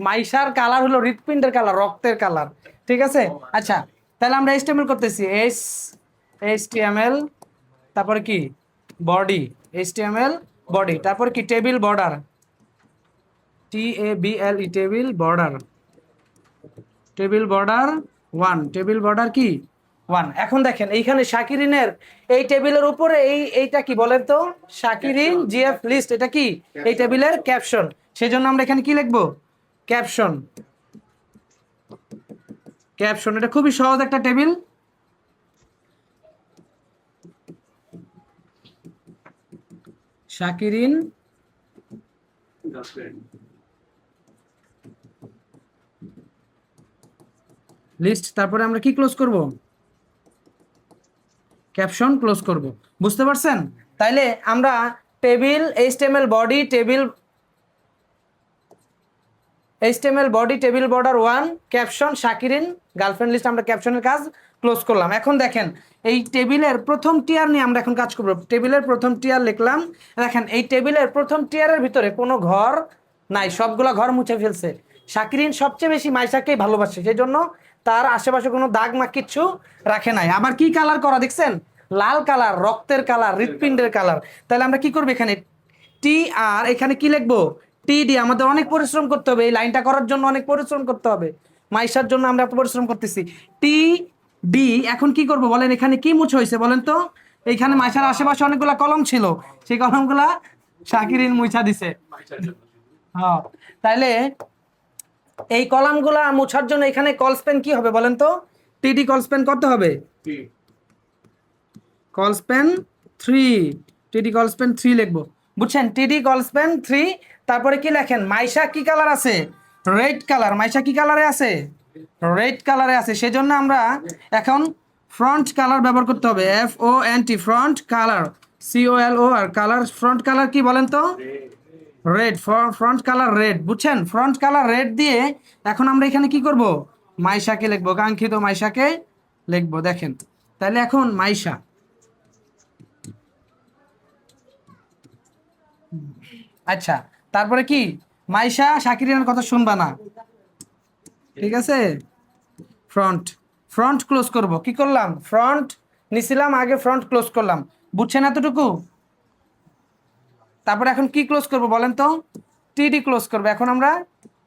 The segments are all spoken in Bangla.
মাইশার কালার হলো হৃৎপিণ্ডের কালার, রক্তের কালার, ঠিক আছে। আচ্ছা, তাহলে আমরা এইচটিএমএল করতেছি, এইচটিএমএল, তারপরে কি বডি, এইচটিএমএল বডি, তারপর কি table border, TABLE table border, table border 1, table border কি 1। এখন দেখেন এইখানে শাকিরিনের এই টেবিলের উপরে এইটা কি বলেন তো, শাকিরিন জিএফ লিস্ট, এটা কি এই টেবিলের ক্যাপশন। সেজন্য আমরা এখানে কি লিখবো, ক্যাপশন। ক্যাপশন এটা খুবই সহজ একটা টেবিল। শাকিরিন লিস্ট, তারপরে আমরা কি ক্লোজ করব, ক্যাপশন ক্লোজ করব। বুঝতে পারছেন? তাইলে আমরা table HTML body, HTML body, table border 1, caption শাকিরিন গার্লফ্রেন্ড লিস্ট, আমরা ক্যাপশনের কাজ ক্লোজ করলাম। এখন দেখেন এই টেবিলের প্রথম টিয়ার নিয়ে আমরা এখন কাজ করব। টেবিলের প্রথম টিয়ার লিখলাম। দেখেন এই টেবিলের প্রথম টিয়ারের ভিতরে কোনো ঘর নাই, সবগুলা ঘর মুছে ফেলছে। শাকিরিন সবচেয়ে বেশি মাইশাকেই ভালোবাসে, সেই জন্য তার আশেপাশে কোনো দাগ মা কিচ্ছু রাখে নাই। আবার কি কালার করা দেখছেন, লাল কালার, রক্তের কালার, হৃৎপিণ্ডের কালার। তাহলে আমরা কি করবো, এখানে টি আর এখানে কি লিখবো, TD। আমাদের অনেক পরিশ্রম করতে হবে এই লাইনটা করার জন্য, অনেক পরিশ্রম করতে হবে। মাইশার জন্য আমরা এত পরিশ্রম করতেছি, TD। এখন কি করব বলেন, এখানে কি মুছে হয়েছে বলেন তো, এইখানে মাইশার আশেপাশে অনেকগুলা কলম ছিল, সেই কলমগুলা শাকিরিন মুছা দিছে। হ্যাঁ, তাইলে এই কলামগুলা মুছার জন্য এখানে কলস্পেন কি হবে বলেন তো, TD কলস্পেন কত হবে, কলস্পেন 3, TD কলস্পেন 3 লিখবো। বুঝছেন, TD কলস্পেন 3। তারপরে কি লেখেন, মাইশা কি কালার আছে, রেড কালার। মাইশা কি কালারে আছে, রেড কালারে আছে। সেজন্য আমরা এখন ফ্রন্ট কালার ব্যবহার করতে হবে, FONT, front colour, COLOR, colour, front colour কি বলেন তো, রেড, ফ্রন্ট কালার রেড। বুঝছেন, ফ্রন্ট কালার রেড দিয়ে এখন আমরা এখানে কি করব, মাইশাকে লিখবো, কাঙ্ক্ষিত মাইশাকে লিখবো। দেখেন তাহলে এখন মাইশা, আচ্ছা তারপরে কি, মাইশা শাকিরিনের কথা শুনবা না, ঠিক আছে। ফ্রন্ট, ফ্রন্ট ক্লোজ করব। কি করলাম, ফ্রন্ট নিছিলাম আগে, ফ্রন্ট ক্লোজ করলাম। বুঝছেন এতটুকু? তারপরে এখন কি ক্লোজ করব বলেন তো, TD ক্লোজ করব। এখন আমরা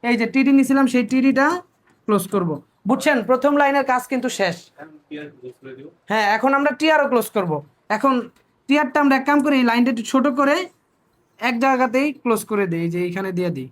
এই যে TD নিছিলাম সেই TDটা ক্লোজ করব। বুঝছেন, প্রথম লাইনের কাজ কিন্তু শেষ। হ্যাঁ, এখন আমরা টিআরও ক্লোজ করব। এখন টিআরটা আমরা এক কাম করি, এই লাইনটা একটু ছোট করে এক জায়গাতেই ক্লোজ করে দিই, যে এইখানে দিয়ে দিই।